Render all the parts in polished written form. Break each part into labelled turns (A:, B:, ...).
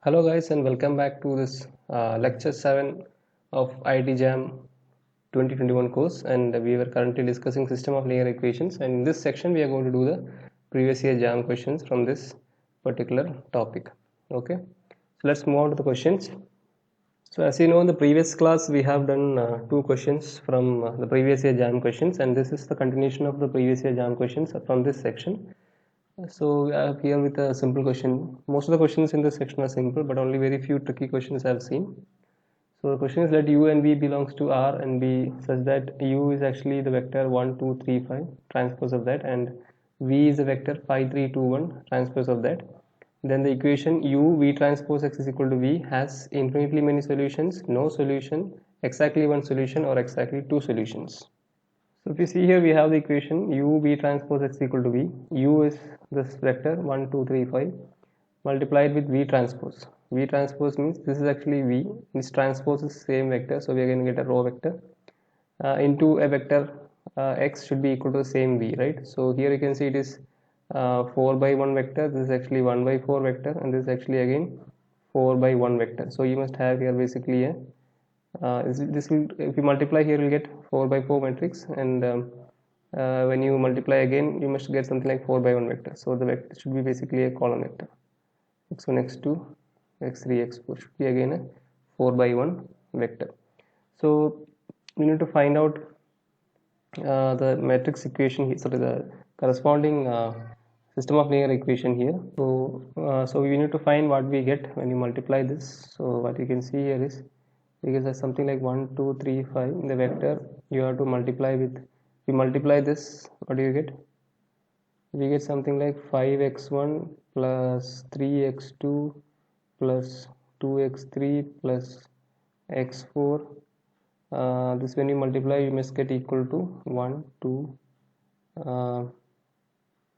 A: Hello guys and welcome back to this lecture 7 of IIT JAM 2021 course, and we were currently discussing system of linear equations, and in this section we are going to do the previous year JAM questions from this particular topic. Okay, so let's move on to the questions. So as you know, in the previous class we have done two questions from the previous year JAM questions, and this is the continuation of the previous year JAM questions from this section. So I have here with a simple question. Most of the questions in this section are simple, but only very few tricky questions I have seen. So the question is that U and V belongs to R and B such that U is actually the vector 1, 2, 3, 5 transpose of that, and V is the vector 5, 3, 2, 1 transpose of that. Then the equation U V transpose X is equal to V has infinitely many solutions, no solution, exactly one solution, or exactly two solutions. So if you see here, we have the equation U V transpose X equal to V. U is this vector 1, 2, 3, 5 multiplied with V transpose. V transpose means this is actually V. This transpose is same vector, so we are going to get a row vector into a vector X should be equal to the same V, right? So here you can see it is 4 by 1 vector. This is actually 1 by 4 vector, and this is actually again 4 by 1 vector. So you must have here basically a this will, if you multiply here, you'll get 4 by 4 matrix, and when you multiply again you must get something like 4 by 1 vector. So the vector should be basically a column vector. x1 x2 x3 x4 should be again a 4 by 1 vector. So we need to find out the matrix equation here, sorry, the corresponding system of linear equation here. So we need to find what we get when you multiply this. So what you can see here is, because there's something like 1, 2, 3, 5 in the vector, you have to multiply with, if you multiply this, what do you get? We get something like 5x1 plus 3x2 plus 2x3 plus x4. This when you multiply you must get equal to 1 2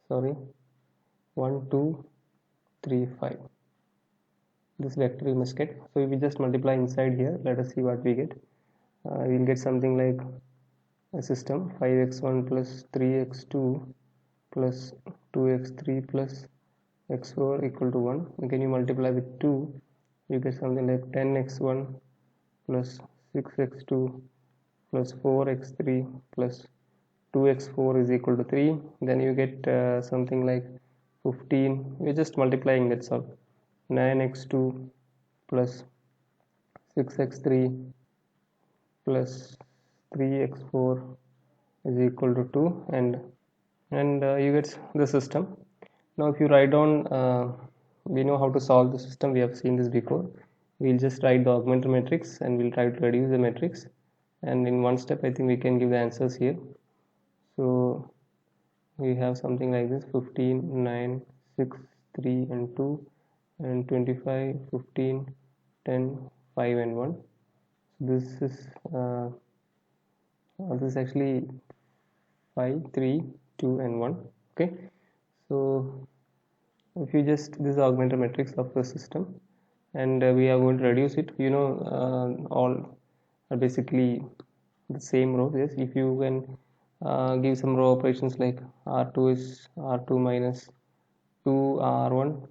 A: sorry 1 2 3 5. This vector we must get. So if we just multiply inside here, let us see what we get. We'll get something like a system 5x1 plus 3x2 plus 2x3 plus x4 equal to 1. Again you multiply with 2, you get something like 10x1 plus 6x2 plus 4x3 plus 2x4 is equal to 3. Then you get something like 15. We're just multiplying, that's all. 9x2 plus 6x3 plus 3x4 is equal to 2, and you get the system. Now if you write down, we know how to solve the system, we have seen this before. We'll just write the augmented matrix and we'll try to reduce the matrix, and in one step I think we can give the answers here. So we have something like this: 15, 9, 6, 3 and 2, and 25, 15, 10, 5 and 1. This is actually 5, 3, 2 and 1. Okay, so if you just, this is augmented matrix of the system, and we are going to reduce it. You know, all are basically the same rows. Yes, if you can give some row operations like r2 is r2 minus 2 r1,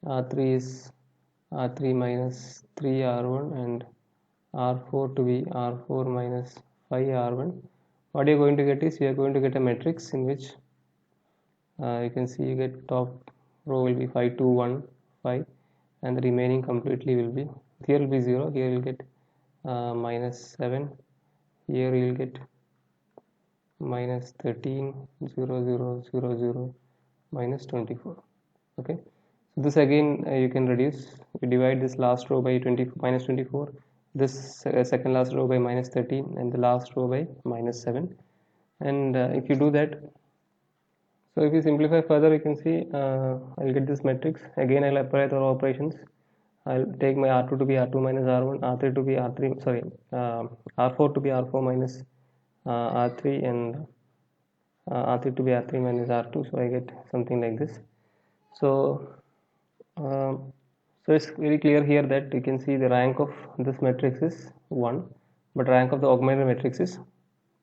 A: r3 is r3 minus 3 r1, and r4 to be r4 minus 5 r1. What you're going to get is, you are going to get a matrix in which you can see you get top row will be 5 2 1 5, and the remaining completely will be, here will be 0, here you'll get minus 7, here you'll get minus 13, 0 0 0 0, minus 24. Okay, so this again you can reduce. You divide this last row by minus 24, this second last row by minus 13, and the last row by minus 7, and if you do that, so if you simplify further, you can see I'll get this matrix. Again I'll apply the row operations. I'll take my r2 to be r2 minus r1, r3 to be r3, sorry, r4 to be r4 minus r3, and r3 to be r3 minus r2. So I get something like this. So so it's very clear here that you can see the rank of this matrix is 1, but rank of the augmented matrix is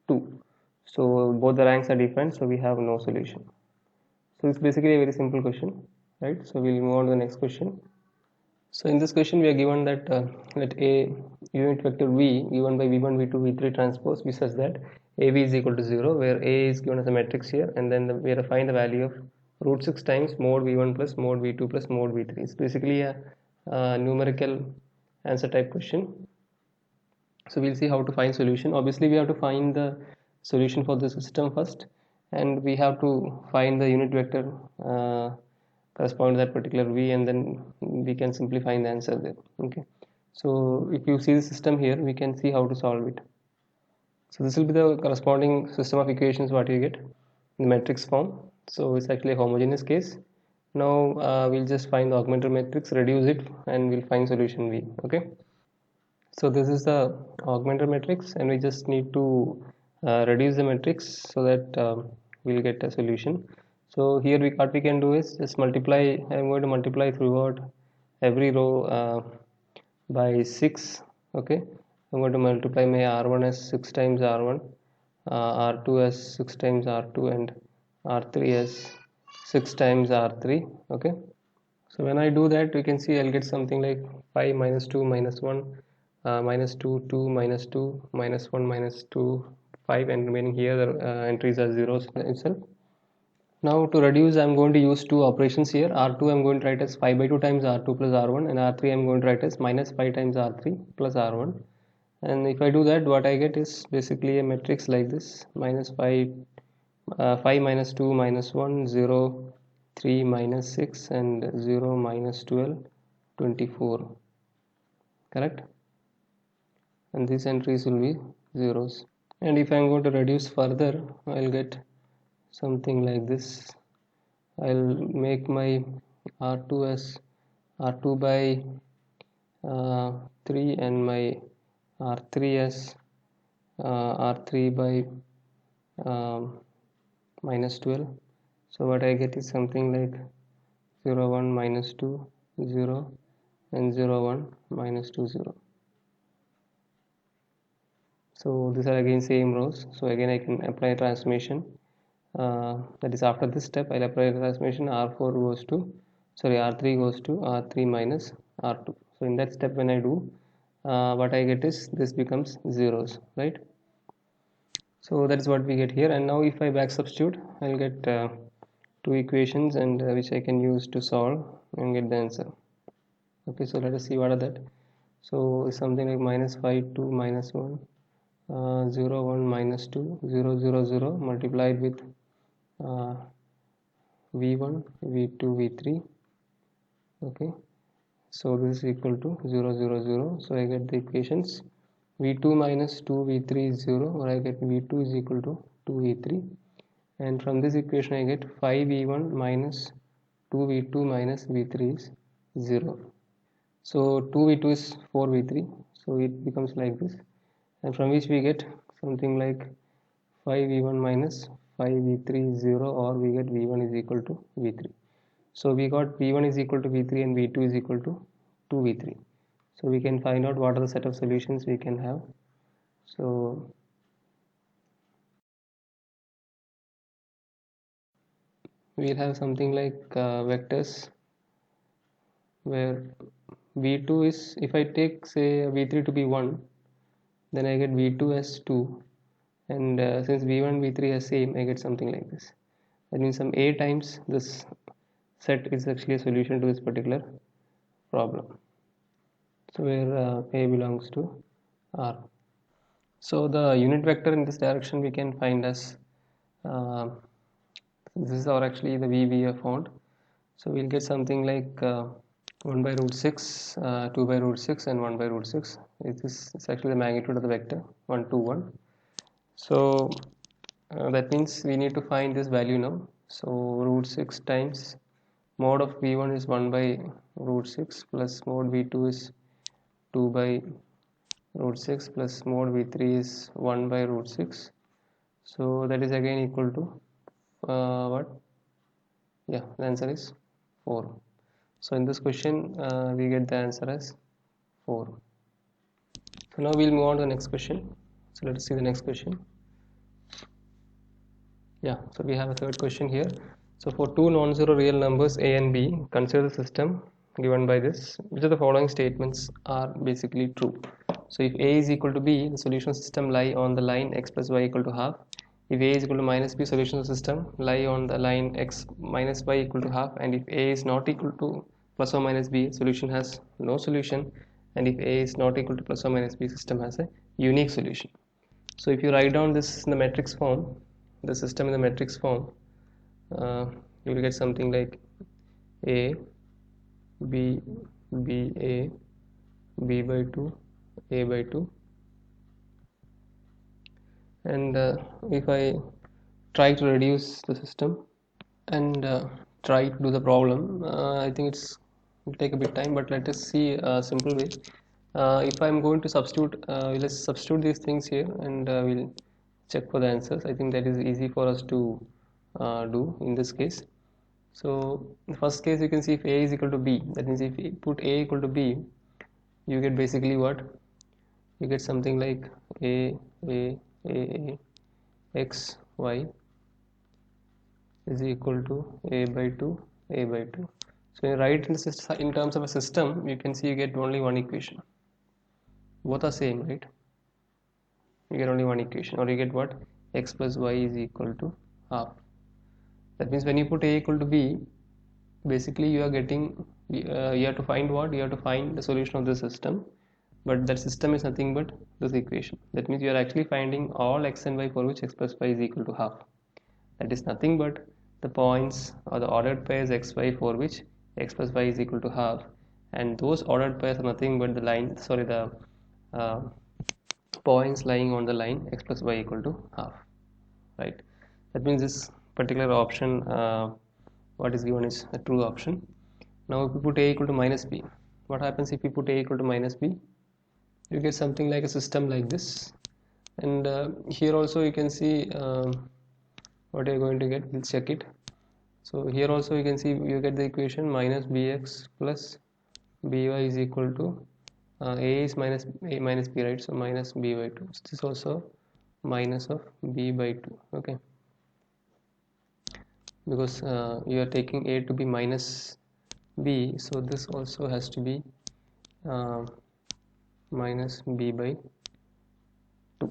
A: 2. So both the ranks are different, so we have no solution. So it's basically a very simple question, right? So we'll move on to the next question. So in this question we are given that let a unit vector v given by v1 v2 v3 transpose be such that av is equal to 0, where a is given as a matrix here, and then we have to find the value of root 6 times mod v1 plus mod v2 plus mod v3. It's basically a numerical answer type question. So we'll see how to find solution. Obviously we have to find the solution for the system first, and we have to find the unit vector correspond to that particular v, and then we can simply find the answer there. Okay, so if you see the system here, we can see how to solve it. So this will be the corresponding system of equations what you get in the matrix form. So it's actually a homogeneous case. Now we'll just find the augmented matrix, reduce it, and we'll find solution v. Okay, so this is the augmented matrix, and we just need to reduce the matrix so that we'll get a solution. So here what we can do is just multiply. I'm going to multiply throughout every row by 6. Okay, I'm going to multiply my r1 as 6 times r1, r2 as 6 times r2, and r3 as 6 times r3. Okay, so when I do that, we can see I'll get something like 5 minus 2 minus 1, minus 2 2 minus 2 minus 1 minus 2 5, and remaining here the entries are zeros itself. Now to reduce, I'm going to use two operations here. R2 I'm going to write as 5 by 2 times R2 plus R1, and R3 I'm going to write as minus 5 times R3 plus R1. And if I do that, what I get is basically a matrix like this: minus 5, 5 minus 2 minus 1, 0, 3 minus 6, and 0 minus 12, 24. Correct? And these entries will be zeros. And if I'm going to reduce further, I'll get something like this. I'll make my R2 as R2 by 3, and my R3 as R3 by minus 12. So what I get is something like 0 1 minus 2 0, and 0 1 minus 2 0. So these are again same rows. So again I can apply transformation. That is, after this step I'll apply transformation. R4 goes to, sorry, R3 goes to R3 minus R2. So in that step when I do, what I get is this becomes zeros, right? So that is what we get here. And now if I back substitute, I'll get two equations, and which I can use to solve and get the answer. Okay, so let us see what are that. So something like minus 5 2 minus 1, 0 1 minus 2, 0 0 0 multiplied with v1 v2 v3. Okay, so this is equal to 0 0 0. So I get the equations: v2 minus 2 v3 is 0, or I get v2 is equal to 2 v3. And from this equation I get 5 v1 minus 2 v2 minus v3 is 0. So 2 v2 is 4 v3, so it becomes like this. And from which we get something like 5 v1 minus 5 v3 is 0, or we get v1 is equal to v3. So we got v1 is equal to v3 and v2 is equal to 2 v3. So we can find out what are the set of solutions we can have. So we'll have something like vectors where v2 is, if I take say v3 to be 1, then I get v2 as 2, and since v1 v3 is same, I get something like this. That means some a times this set is actually a solution to this particular problem. So where a belongs to R. So the unit vector in this direction we can find as this is our actually the v we have found. So we'll get something like 1 by root 6, 2 by root 6, and 1 by root 6. It's actually the magnitude of the vector 1 2 1. So that means we need to find this value now. So root 6 times mod of v1 is 1 by root 6 plus mod v2 is 2 by root 6 plus mod v3 is 1 by root 6. So that is again equal to what? Yeah, the answer is 4. So in this question we get the answer as 4. So now we'll move on to the next question. So let us see the next question. Yeah, so we have a third question here. So for two non-zero real numbers a and b, consider the system given by this, which of the following statements are basically true? So if A is equal to B, the solution system lie on the line x plus y equal to half. If A is equal to minus B, solution system lie on the line x minus y equal to half. And if A is not equal to plus or minus B, solution has no solution. And if A is not equal to plus or minus B, system has a unique solution. So if you write down this in the matrix form, the system in the matrix form, you will get something like A, B, B, A, B by 2, A by 2. And if I try to reduce the system and try to do the problem, I think it will take a bit time, but let us see a simple way. If I'm going to substitute, let's substitute these things here, and we'll check for the answers. I think that is easy for us to do in this case. So in the first case, you can see if A is equal to B, that means if you put A equal to B, you get basically what? You get something like A, X, Y is equal to A by 2, A by 2. So when you write in terms of a system, you can see you get only one equation. Both are same, right? You get only one equation, or you get what? X plus Y is equal to half. That means when you put A equal to B, basically you are getting, you have to find what? You have to find the solution of the system, but that system is nothing but this equation. That means you are actually finding all x and y for which x plus y is equal to half. That is nothing but the points or the ordered pairs x, y for which x plus y is equal to half, and those ordered pairs are nothing but the line, sorry, the points lying on the line x plus y equal to half, right? That means this particular option, what is given is a true option. Now if you put A equal to minus B, what happens if you put A equal to minus B? You get something like a system like this, and here also you can see what you're going to get. We'll check it. So here also you can see you get the equation minus bx plus by is equal to a is minus a minus b, right? So minus b by 2. So this is also minus of b by 2, okay, because you are taking a to be minus b, so this also has to be minus b by 2.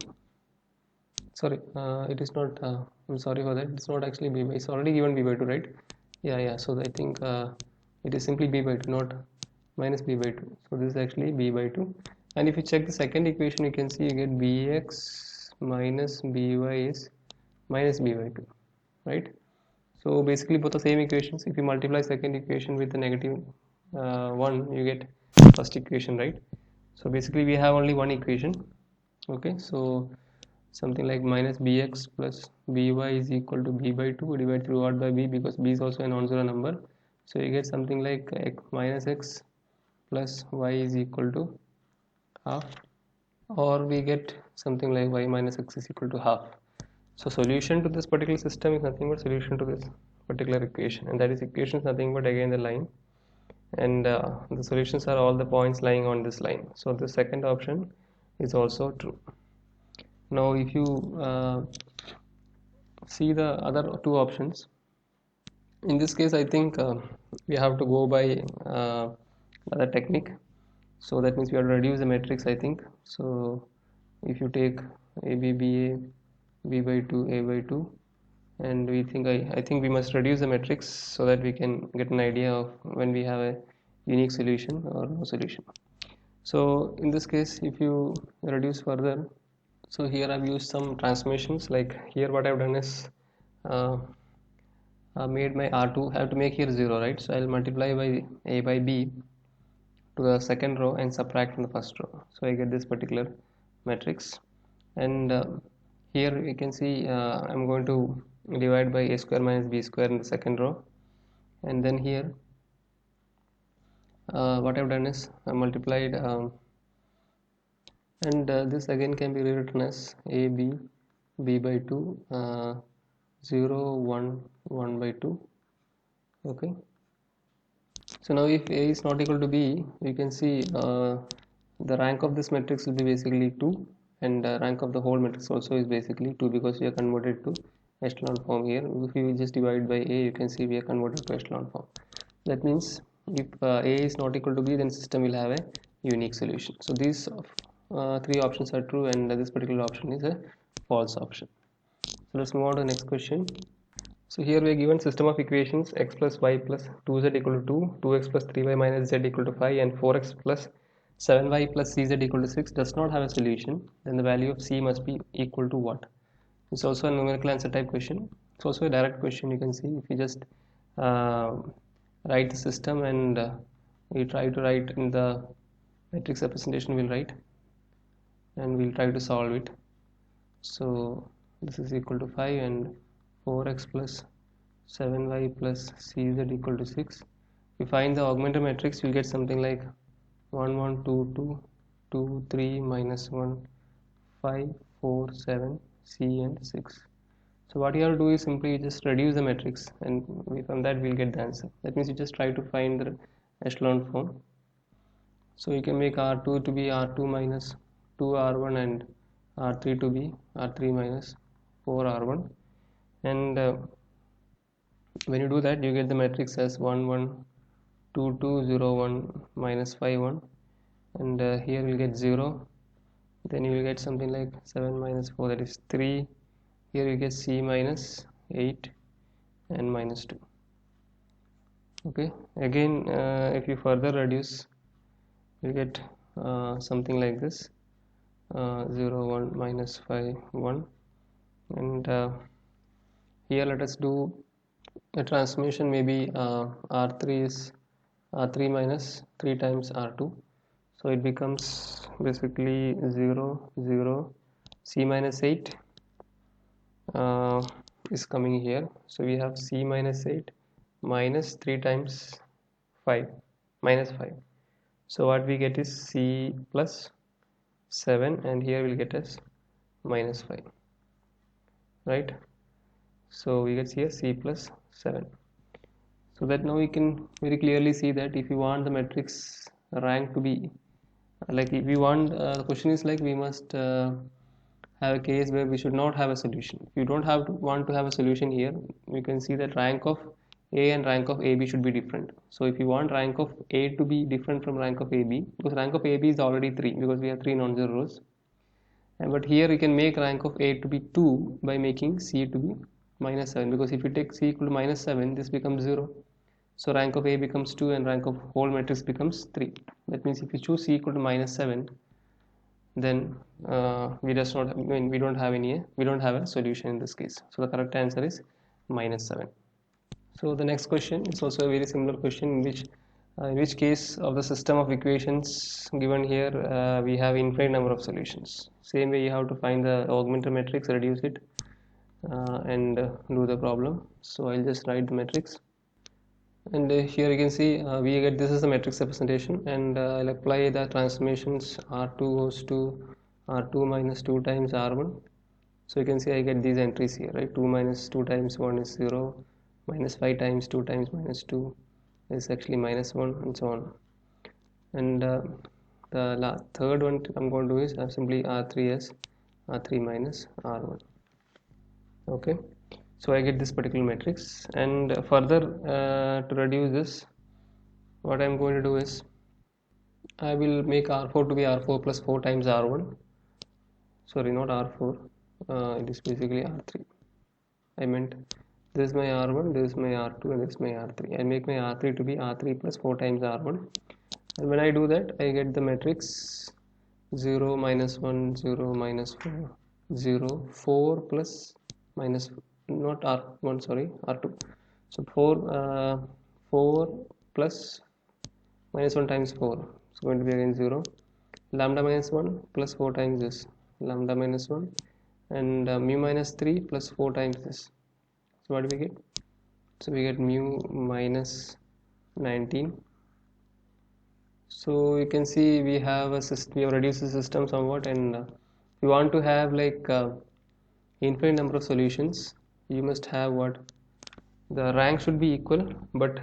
A: Sorry, it is not, I'm sorry for that, it's not actually b by, it's already given b by 2, right? Yeah, so I think it is simply b by 2, not minus b by 2. So this is actually b by 2, and if you check the second equation, you can see you get bx minus by is minus b by 2, right? So basically both the same equations. If you multiply second equation with the negative 1, you get first equation, right? So basically we have only one equation, okay? So something like minus bx plus by is equal to b by 2 divided through what by b, because b is also a non-zero number. So you get something like minus x plus y is equal to half, or we get something like y minus x is equal to half. So solution to this particular system is nothing but solution to this particular equation, and that is equation is nothing but again the line, and the solutions are all the points lying on this line. So the second option is also true. Now if you see the other two options, in this case I think we have to go by another technique. So that means we have to reduce the matrix, I think. So if you take a b b a b by 2 a by 2, and we think I think we must reduce the matrix so that we can get an idea of when we have a unique solution or no solution. So in this case, if you reduce further, so here I've used some transformations. Like here what I've done is made my R2, have to make here 0, right? So I'll multiply by a by b to the second row and subtract from the first row, so I get this particular matrix. And here you can see I'm going to divide by a square minus b square in the second row, and then here what I've done is I multiplied and this again can be rewritten as a b by 2 0 1 1 by 2, okay. So now if a is not equal to b, you can see the rank of this matrix will be basically 2, and rank of the whole matrix also is basically 2, because we are converted to echelon form here. If we just divide by a, you can see we are converted to echelon form. That means if A is not equal to B, then system will have a unique solution. So these three options are true, and this particular option is a false option. So let's move on to the next question. So here we are given system of equations x plus y plus 2z equal to 2, 2x plus 3y minus z equal to 5, and 4x plus 7y plus cz equal to 6 does not have a solution. Then the value of c must be equal to what? It's also a numerical answer type question. It's also a direct question. You can see if you just write the system and we try to write in the matrix representation, we'll write and we'll try to solve it. So this is equal to 5 and 4x plus 7y plus cz equal to 6. If you find the augmented matrix, you'll get something like 1 1 2 2 2 3 minus 1 5 4 7 c and 6. So what you have to do is simply just reduce the matrix, and from that we'll get the answer. That means you just try to find the echelon form. So you can make R2 to be R2 minus 2R1 and R3 to be R3 minus 4R1, and when you do that, you get the matrix as 1 1 2 2 0 1 minus 5 1, and here we'll get 0. Then you will get something like 7 minus 4, that is 3. Here you get c minus 8 and minus 2. Okay, again if you further reduce, you get something like this, 0 1 minus 5 1, and here let us do a transformation. Maybe R3 is R3 minus 3 times R2, so it becomes basically 0 0 c minus 8 is coming here. So we have c minus 8 minus 3 times 5 minus 5. So what we get is c plus 7, and here we'll get as minus 5, right? So we get here c plus 7. So that now we can very clearly see that if you want the matrix rank to be like, if you want the question is like, we must have a case where we should not have a solution. If you don't want to have a solution here, we can see that rank of A and rank of AB should be different. So if you want rank of A to be different from rank of AB, because rank of AB is already 3, because we have 3 non-zero rows, but here we can make rank of A to be 2 by making C to be minus 7, because if you take C equal to minus 7, this becomes 0. So rank of A becomes 2 and rank of whole matrix becomes 3. That means if you choose C equal to minus 7, then we don't have a solution in this case. So the correct answer is minus 7. So the next question is also a very similar question, in which case of the system of equations given here we have infinite number of solutions. Same way you have to find the augmented matrix, reduce it, and do the problem. So I'll just write the matrix, and here you can see we get this is the matrix representation, and I'll apply the transformations. R2 goes to R2 minus 2 times R1. So you can see I get these entries here, right? 2 minus 2 times 1 is 0, minus 5 times 2 times minus 2 is actually minus 1, and so on. And the third one I'm going to do is simply R3 as R3 minus R1. Okay, so I get this particular matrix, and further to reduce this, what I'm going to do is I will make R4 to be R4 plus 4 times R1. Sorry, not R4, it is basically R3. I meant this is my R1, this is my R2, and this is my R3. I make my R3 to be R3 plus 4 times R1, and when I do that, I get the matrix 0 minus 1 0 minus 4 0 4 plus minus, not R1, sorry, R2. So 4 plus minus 1 times 4, it's going to be again 0, lambda minus 1 plus 4 times this, lambda minus 1, and mu minus 3 plus 4 times this. So what do we get? So we get mu minus 19. So you can see we have a system, we have reduced the system somewhat, and we want to have like infinite number of solutions. You must have what? The rank should be equal, but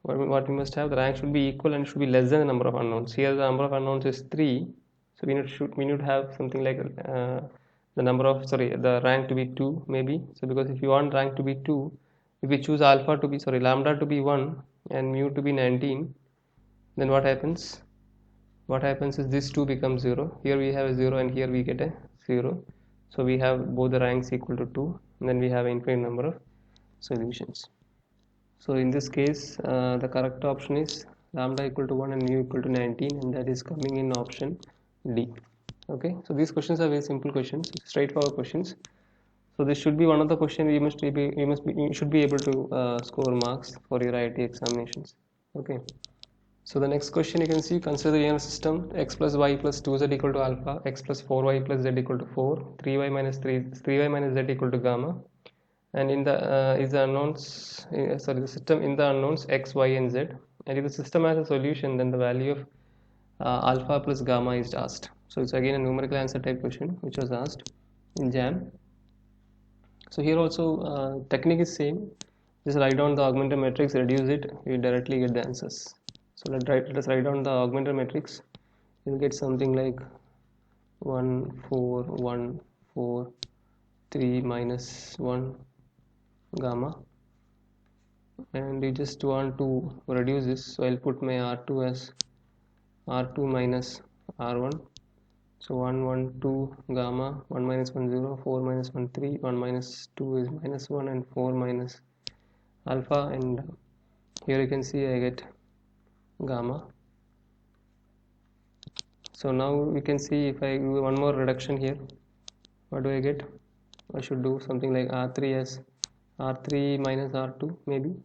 A: what we must have, the rank should be equal and should be less than the number of unknowns. Here the number of unknowns is 3, so we need to have something like the rank to be 2 maybe. So because if you want rank to be 2, if we choose alpha to be lambda to be 1 and mu to be 19, then what happens? What happens is this 2 becomes 0. Here we have a 0 and here we get a 0. So we have both the ranks equal to 2, and then we have an infinite number of solutions. So in this case, the correct option is lambda equal to 1 and mu equal to 19, and that is coming in option D. Okay, so these questions are very simple questions, straightforward questions. So this should be one of the questions you should be able to score marks for your IIT examinations. Okay. So the next question you can see, consider the linear system x plus y plus 2z equal to alpha, x plus 4y plus z equal to 4, 3y minus 3y minus z equal to gamma, and in the is the unknowns the system in the unknowns x, y and z, and if the system has a solution, then the value of alpha plus gamma is asked. So it's again a numerical answer type question which was asked in JAM. So here also technique is same, just write down the augmented matrix, reduce it, you directly get the answers. So let us write down the augmented matrix. You'll get something like 1 4 1 4 3 minus 1 gamma, and you just want to reduce this, so I'll put my R2 as R2 minus R1. So 1 1 2 gamma, 1 minus 1 0, 4 minus 1 3, 1 minus 2 is minus 1, and 4 minus alpha, and here you can see I get gamma. So now we can see if I do one more reduction here, what do I get? I should do something like R3 as R3 minus R2 maybe.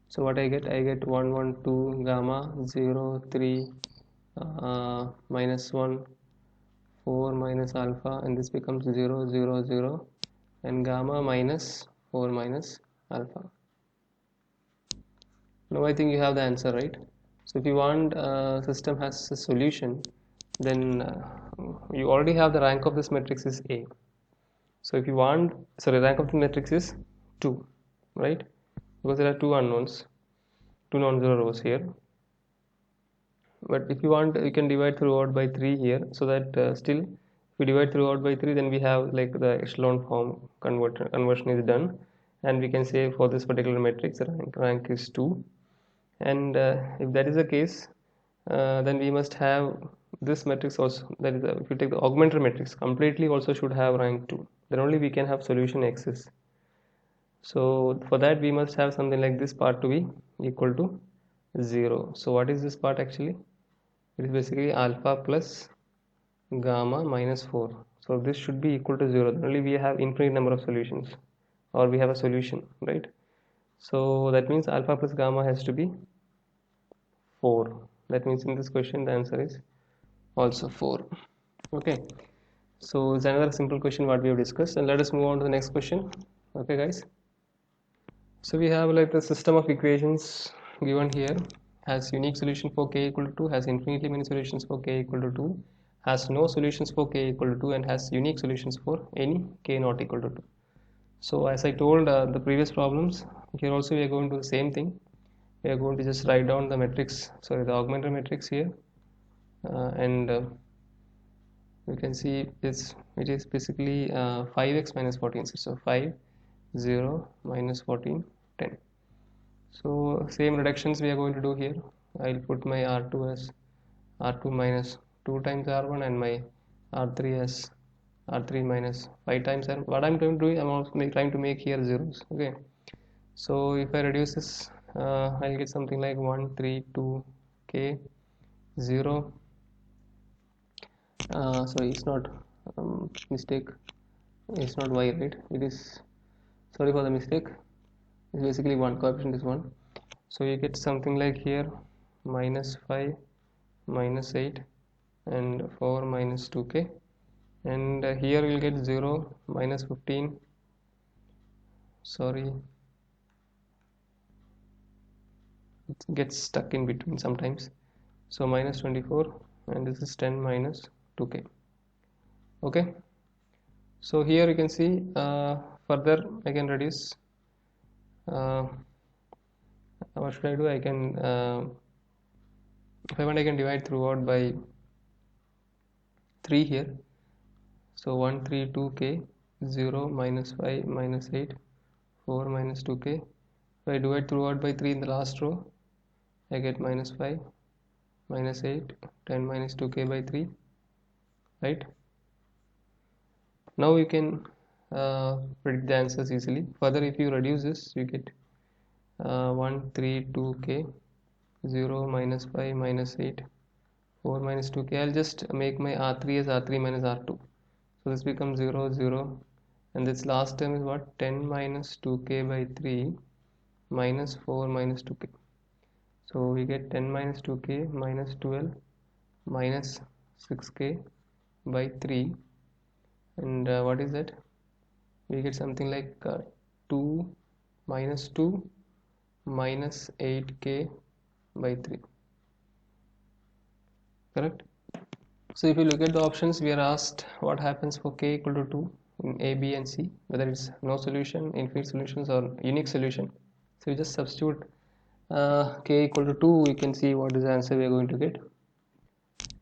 A: So what I get 1 1 2 gamma 0 3 minus 1 4 minus alpha, and this becomes 0 0 0, and gamma minus 4 minus alpha. Now I think you have the answer, right? So if you want system has a solution, then you already have the rank of this matrix is A. So if you want, rank of the matrix is 2, right? Because there are two unknowns, two non-zero rows here. But if you want, you can divide throughout by 3 here, so that still if we divide throughout by 3, then we have like the echelon form conversion is done, and we can say for this particular matrix rank is 2. And if that is the case, then we must have this matrix also, that is if you take the augmented matrix completely also should have rank 2, then only we can have solution x's. So for that we must have something like this part to be equal to 0. So what is this part actually? It is basically alpha plus gamma minus 4. So this should be equal to 0, then only we have infinite number of solutions, or we have a solution, right? So that means alpha plus gamma has to be 4. That means in this question the answer is also 4. Okay, so it's another simple question what we have discussed, and let us move on to the next question. Okay guys, so we have like the system of equations given here, has unique solution for k equal to 2, has infinitely many solutions for k equal to 2, has no solutions for k equal to 2, and has unique solutions for any k not equal to 2. So as I told the previous problems, here also we are going to do the same thing. We are going to just write down the matrix, the augmented matrix here, and you can see it is basically 5x minus 14. So 5 0 minus 14 10. So same reductions we are going to do here. I'll put my R2 as R2 minus 2 times R1, and my R3 as R3 minus 5 times R1. What I'm going to do, I'm also trying to make here zeros. Okay, so if I reduce this, I'll get something like 1 3 2 k 0. Sorry, it's not mistake, it's not y, right? It is, sorry for the mistake, it's basically 1, coefficient is 1. So you get something like here minus 5 minus 8 and 4 minus 2k, and here we'll get 0 minus 15, sorry, it gets stuck in between sometimes, so minus 24, and this is 10 minus 2k. Okay, so here you can see further I can reduce, what should I do? I can if I want, I can divide throughout by 3 here. So 1 3 2k 0 minus 5 minus 8 4 minus 2k, I divide throughout by 3 in the last row, I get minus 5, minus 8, 10 minus 2k by 3, right? Now you can predict the answers easily. Further, if you reduce this, you get 1, 3, 2k, 0, minus 5, minus 8, 4 minus 2k. I'll just make my R3 as R3 minus R2. So this becomes 0, 0, and this last term is what? 10 minus 2k by 3 minus 4 minus 2k. So we get 10 minus 2k minus 12 minus 6k by 3, and what is that? We get something like 2 minus 2 minus 8k by 3, correct? So if you look at the options, we are asked what happens for k equal to 2 in A, B and C, whether it's no solution, infinite solutions or unique solution. So you just substitute k equal to 2, we can see what is the answer we are going to get.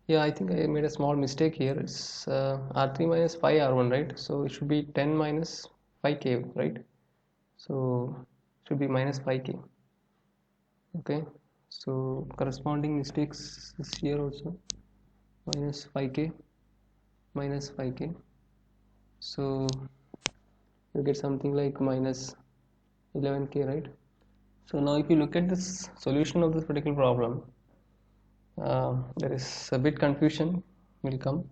A: Yeah, I think I made a small mistake here. It's R3 minus 5 R1, right? So it should be 10 minus 5k, right? So it should be minus 5k. Okay, so corresponding mistakes is here also. Minus 5k, minus 5k. So you get something like minus 11k, right? So now if you look at this solution of this particular problem, there is a bit confusion will come,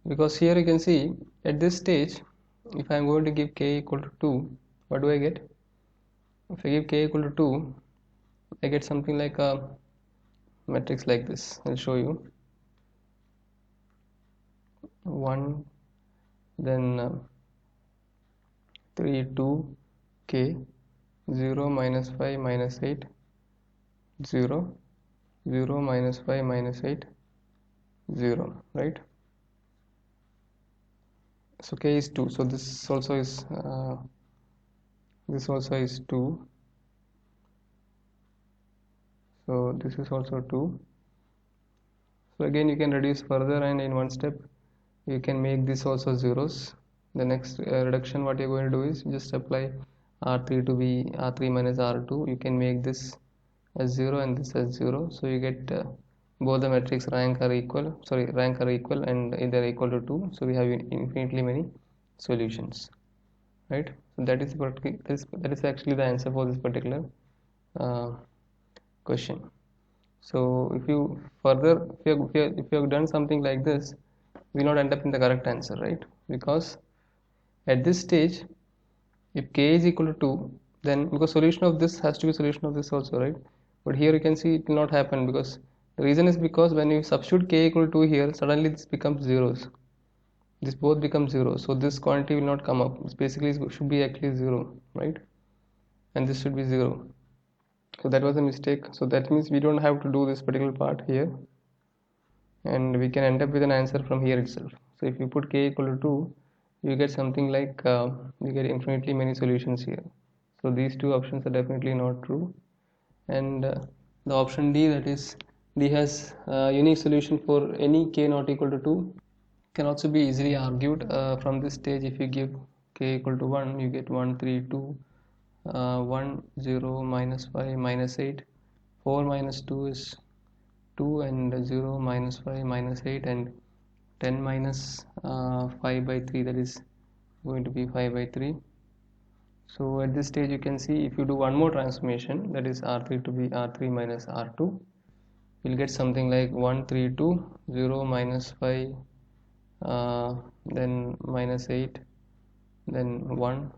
A: because here you can see at this stage, if I am going to give k equal to 2, what do I get? If I give k equal to 2, I get something like a matrix like this. I'll show you. 1, then 3, 2, k, 0, minus 5, minus 8, 0, 0, minus 5, minus 8, 0, right? So k is 2, so this also is 2, so this is also 2. So again you can reduce further, and in one step you can make this also zeros. The next reduction what you're going to do is just apply R3 to be R3 minus R2. You can make this as 0 and this as 0, so you get both the matrix rank are equal, and they're equal to 2, so we have infinitely many solutions, right? So that is actually the answer for this particular question. So if you have done something like this, we will not end up in the correct answer, right? Because at this stage, if k is equal to 2, then because solution of this has to be solution of this also, right? But here you can see it will not happen, because the reason is because when you substitute k equal to 2 here, suddenly this becomes zeros. This both becomes 0, so this quantity will not come up. It's basically should be actually 0, right? And this should be 0. So that was a mistake. So that means we don't have to do this particular part here, and we can end up with an answer from here itself. So if you put k equal to 2, you get something like you get infinitely many solutions here. So these two options are definitely not true, and the option D, that is D has unique solution for any k not equal to 2, can also be easily argued from this stage. If you give k equal to 1, you get 1, 3, 2, 1, 0, minus 5, minus 8, 4 minus 2 is 2, and 0, minus 5, minus 8, and 10 minus 5 by 3, that is going to be 5 by 3. So at this stage you can see, if you do one more transformation, that is R3 to be R3 minus R2, you'll get something like 1, 3, 2, 0, minus 5, then minus 8, then 1,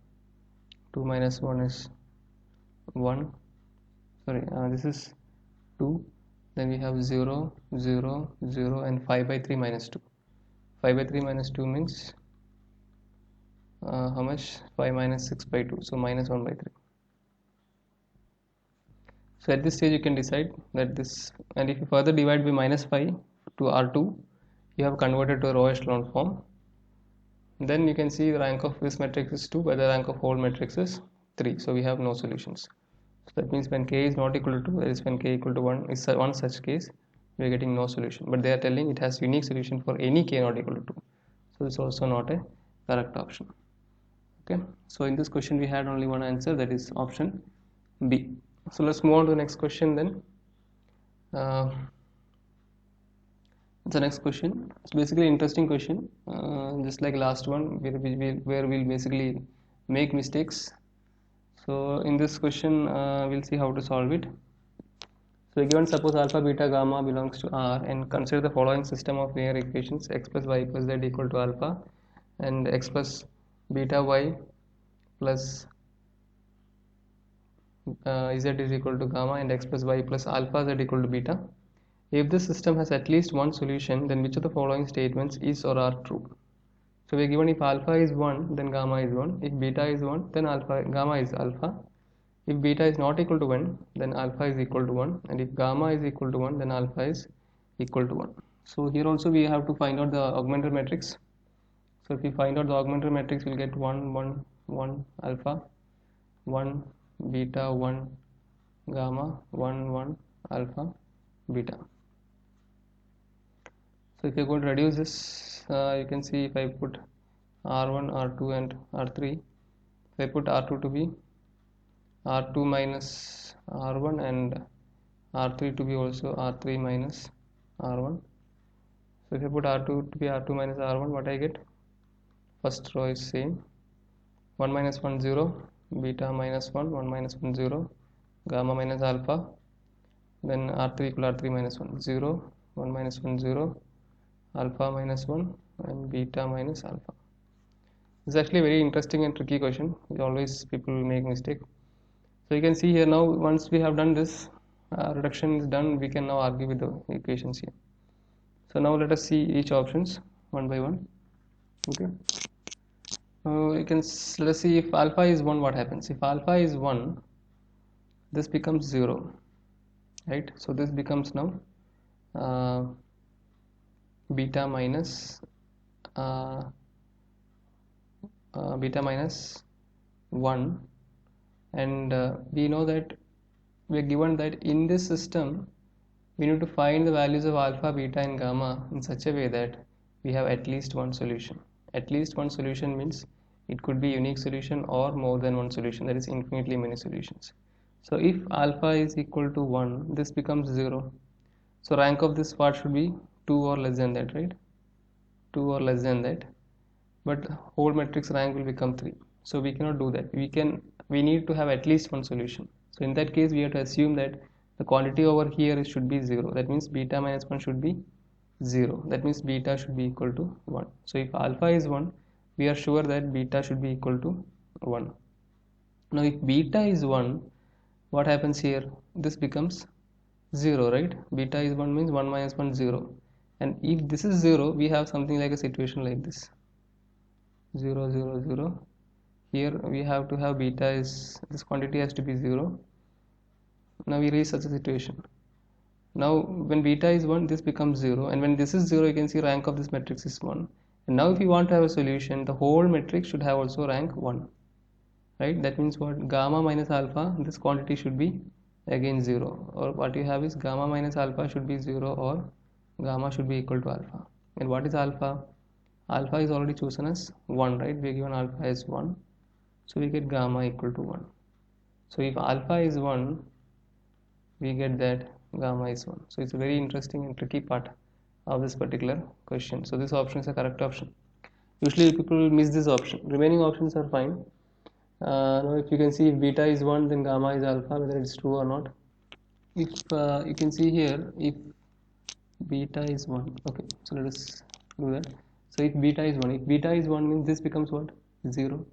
A: 2 minus 1 is 1, sorry, this is 2, then we have 0, 0, 0, and 5 by 3 minus 2. 5 by 3 minus 2 means how much? 5 minus 6 by 2, so minus 1 by 3. So at this stage you can decide that this, and if you further divide by minus 5 to R2, you have converted to a row echelon form. Then you can see the rank of this matrix is 2, but the rank of whole matrix is 3, so we have no solutions. So that means when k is not equal to 2, that is when k equal to 1 is one such case, we are getting no solution. But they are telling it has unique solution for any k not equal to 2, so it's also not a correct option. Okay, so in this question we had only one answer, that is option B. So let's move on to the next question then. The next question, it's basically an interesting question, just like last one where we'll basically make mistakes. So in this question we'll see how to solve it. So given suppose alpha beta gamma belongs to R, and consider the following system of linear equations: x plus y plus z equal to alpha, and x plus beta y plus z is equal to gamma, and x plus y plus alpha z equal to beta. If this system has at least one solution, then which of the following statements is or are true? So we are given if alpha is 1, then gamma is 1. If beta is 1, then gamma is alpha. If beta is not equal to 1, then alpha is equal to 1. And if gamma is equal to 1, then alpha is equal to 1. So here also we have to find out the augmented matrix. So if we find out the augmented matrix, we'll get 1, 1, 1 alpha, 1 beta, 1 gamma, 1, 1 alpha, beta. So if you're going to reduce this, you can see if I put R1, R2 and R3, if I put R2 to be R2 minus R1 and R3 to be also R3 minus R1. So if I put R2 to be R2 minus R1, what I get? First row is same. 1 minus 1 0, beta minus 1, 1 minus 1 0, gamma minus alpha, then R3 equal R3 minus 1 0, 1 minus 1 0, alpha minus 1 and beta minus alpha. It's actually a very interesting and tricky question. Always people will make mistake. So you can see here now, once we have done this, reduction is done, we can now argue with the equations here. So now let us see each options one by one. Okay. Let us see if alpha is 1, what happens? If alpha is 1, this becomes 0, right? So this becomes now beta minus 1, and we know that we are given that in this system we need to find the values of alpha, beta and gamma in such a way that we have at least one solution. At least one solution means it could be unique solution or more than one solution, that is infinitely many solutions. So if alpha is equal to 1, this becomes 0. So rank of this part should be 2 or less than that, right? 2 or less than that. But whole matrix rank will become 3. So we cannot do that. We need to have at least one solution. So in that case we have to assume that the quantity over here should be 0. That means beta minus 1 should be 0. That means beta should be equal to 1. So if alpha is 1, we are sure that beta should be equal to 1. Now if beta is 1, what happens here? This becomes 0, right? Beta is 1 means 1 minus 1 0. And if this is 0, we have something like a situation like this. 0 0 0. Here we have to have beta is, this quantity has to be 0. Now we reach such a situation. Now when beta is 1, this becomes 0, and when this is 0, you can see rank of this matrix is 1. And now if you want to have a solution, the whole matrix should have also rank 1, right? That means what? Gamma minus alpha, this quantity should be again 0, or what you have is gamma minus alpha should be 0 or gamma should be equal to alpha. And what is alpha? Alpha is already chosen as 1, right? We are given alpha as 1, so we get gamma equal to 1. So if alpha is 1, we get that gamma is 1. So it's a very interesting and tricky part of this particular question. So this option is a correct option. Usually people miss this option. Remaining options are fine. Now if you can see, if beta is 1, then gamma is alpha, whether it's true or not. If you can see here, if beta is 1, okay, so let us do that. So if beta is 1, means this becomes what? 0.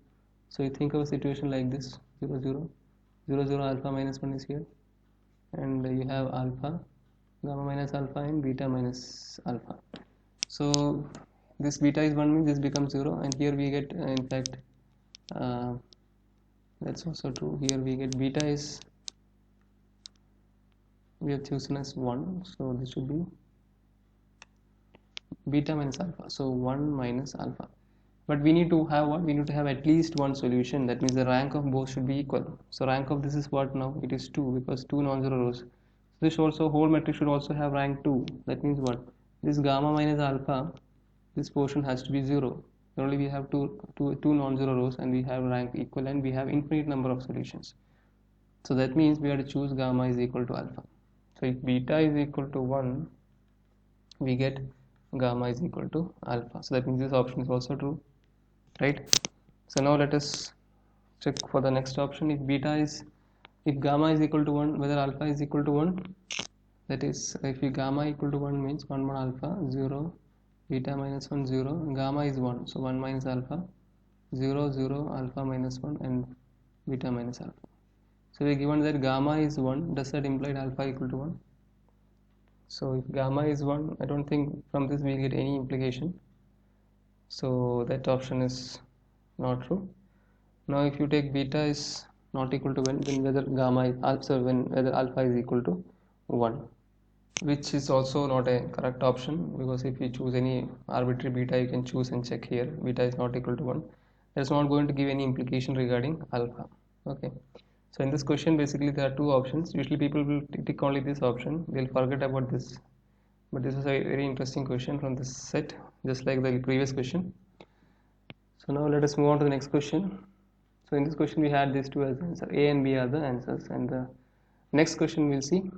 A: So you think of a situation like this: 0 0 0 0, alpha minus 1 is here, and you have alpha, gamma minus alpha and beta minus alpha. So this beta is 1 means this becomes 0, and here we get in fact that's also true. Here we get beta is, we have chosen as 1, so this should be beta minus alpha, so 1 minus alpha. But we need to have what? We need to have at least one solution. That means the rank of both should be equal. So rank of this is what now? It is 2, because 2 non-zero rows. This also, whole matrix should also have rank 2. That means what? This gamma minus alpha, this portion has to be 0. Only we have two non-zero rows, and we have rank equal, and we have infinite number of solutions. So that means we have to choose gamma is equal to alpha. So if beta is equal to 1, we get gamma is equal to alpha. So that means this option is also true, right? So now let us check for the next option. If gamma is equal to 1, whether alpha is equal to 1. That is, if gamma equal to 1 means 1 more alpha, 0, beta minus 1, 0, gamma is 1, so 1 minus alpha, 0, 0, alpha minus 1, and beta minus alpha. So we are given that gamma is 1, does that imply alpha equal to 1? So if gamma is 1, I don't think from this we get any implication. So that option is not true. Now if you take beta is not equal to 1, then whether gamma is also whether alpha is equal to 1, which is also not a correct option, because if you choose any arbitrary beta, you can choose and check here beta is not equal to 1. That's not going to give any implication regarding alpha. Okay, so in this question basically there are two options. Usually people will tick only this option, they'll forget about this, but this is a very interesting question from this set, just like the previous question. So now let us move on to the next question. So in this question we had these two as answer, A and B are the answers, and the next question we'll see.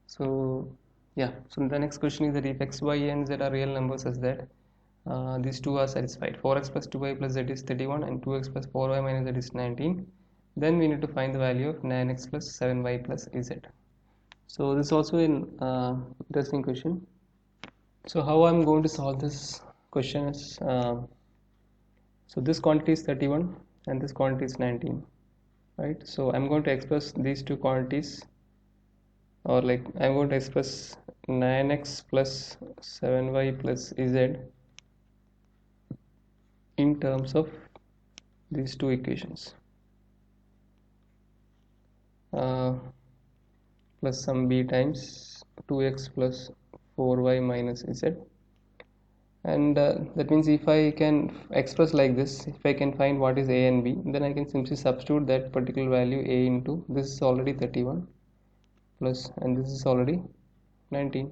A: So yeah, so the next question is that if x, y, and z are real numbers such that these two are satisfied, 4x plus 2y plus z is 31 and 2x plus 4y minus z is 19, then we need to find the value of 9x plus 7y plus z. So this is also an interesting question. So how I'm going to solve this question is, so this quantity is 31 and this quantity is 19, right? So I'm going to express these two quantities, or like I'm going to express 9x plus 7y plus z in terms of these two equations, plus some b times 2x plus 4y minus z, and that means if I can express like this, if I can find what is a and b, then I can simply substitute that particular value a into, this is already 31 plus, and this is already 19.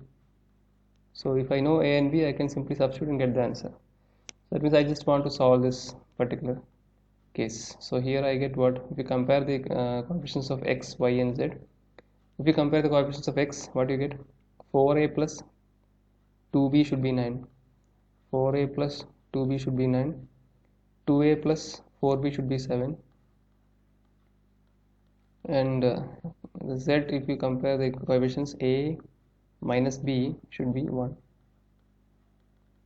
A: So if I know a and b, I can simply substitute and get the answer. So that means I just want to solve this particular case. So here I get what, if you compare the coefficients of x, y, and z, if you compare the coefficients of x, what you get, 4a plus 2b should be 9, 4a plus 2b should be 9, 2a plus 4b should be 7, and z, if you compare the coefficients, a minus b should be 1.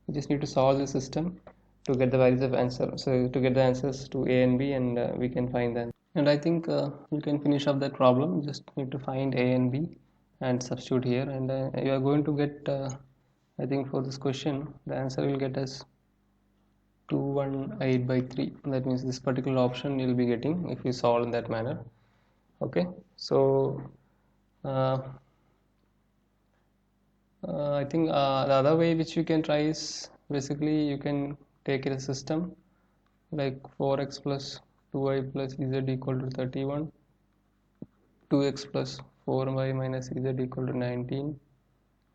A: You just need to solve the system to get the values of answer, so to get the answers to a and b, and we can find them. And I think you can finish up that problem. You just need to find a and b and substitute here, and you are going to get I think for this question the answer will get as 218 by 3. That means this particular option you'll be getting if you solve in that manner. Okay, so I think the other way which you can try is basically you can take it a system like 4x plus 2y plus z equal to 31, 2x plus 4y minus z equal to 19,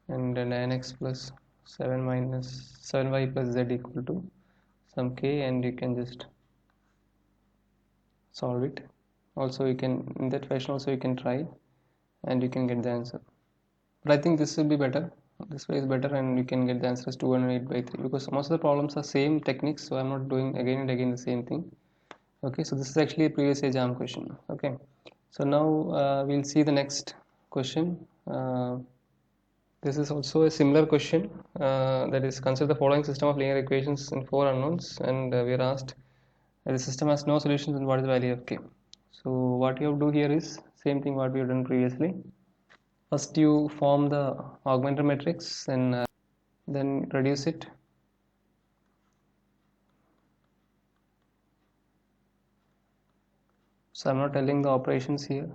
A: and 9x plus 7y plus z equal to some k, and you can just solve it. Also you can, in that fashion also you can try and you can get the answer, but I think this will be better. This way is better, and you can get the answer as 208 by 3, because most of the problems are same techniques, so I'm not doing again and again the same thing. Okay, so this is actually a previous exam question. Okay, so now we'll see the next question. This is also a similar question, that is, consider the following system of linear equations in 4 unknowns, and we are asked the system has no solutions and what is the value of k. So what you have to do here is same thing what we have done previously. First you form the augmented matrix, and then reduce it. So I'm not telling the operations here.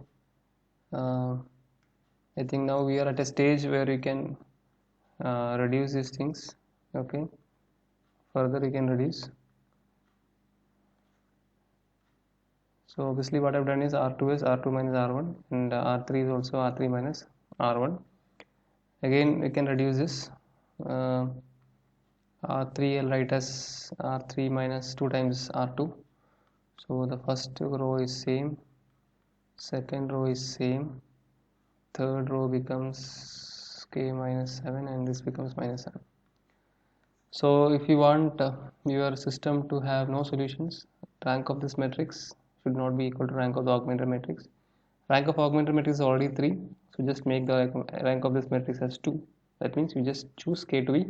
A: I think now we are at a stage where you can reduce these things. Okay, further you can reduce. So obviously what I've done is R2 is R2 minus R1, and R3 is also R3 minus R1. Again we can reduce this. R3 I'll write as R3 minus 2 times R2. So the first row is same, second row is same, third row becomes k minus 7 and this becomes minus 7. So if you want your system to have no solutions, rank of this matrix should not be equal to rank of the augmented matrix. Rank of augmented matrix is already 3, so just make the rank of this matrix as 2. That means you just choose k to be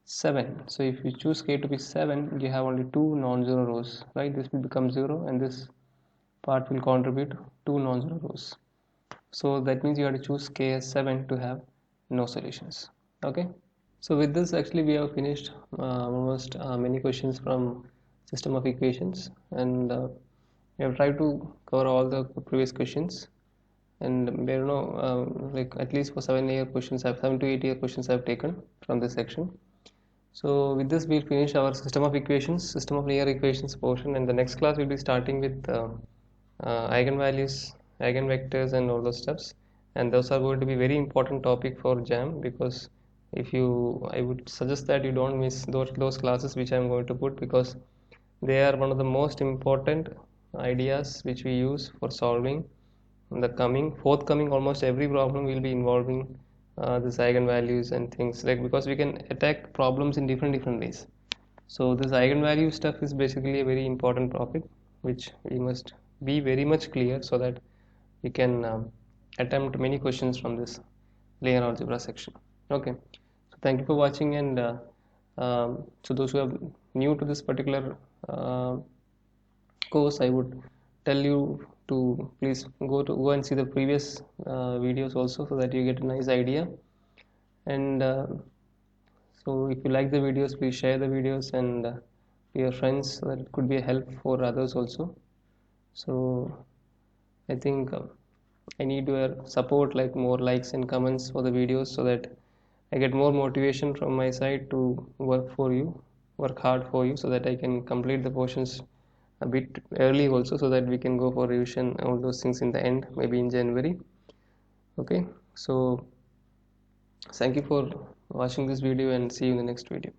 A: 7. So if you choose k to be 7, you have only 2 non-zero rows, right? This will become 0 and this part will contribute 2 non-zero rows. So that means you have to choose k as 7 to have no solutions. Okay. So with this, actually we have finished almost many questions from system of equations, and we have tried to cover all the previous questions. And there are like at least for 7 to 8 year questions I have taken from this section. So with this, we'll finish our system of linear equations portion, and the next class we'll be starting with eigenvalues, eigenvectors, and all those stuffs. And those are going to be very important topic for JAM, because I would suggest that you don't miss those classes which I'm going to put, because they are one of the most important ideas which we use for solving the forthcoming almost every problem will be involving this eigenvalues and things, like, because we can attack problems in different ways. So this eigenvalue stuff is basically a very important topic which we must be very much clear, so that we can attempt many questions from this linear algebra section. Okay, so thank you for watching, and so those who are new to this particular course, I would tell you to please go and see the previous videos also, so that you get a nice idea. And so if you like the videos, please share the videos and to your friends, so that it could be a help for others also. So I think I need your support, like more likes and comments for the videos, so that I get more motivation from my side to work hard for you, so that I can complete the portions a bit early also, so that we can go for revision, all those things in the end, maybe in January. Okay, so thank you for watching this video, and see you in the next video.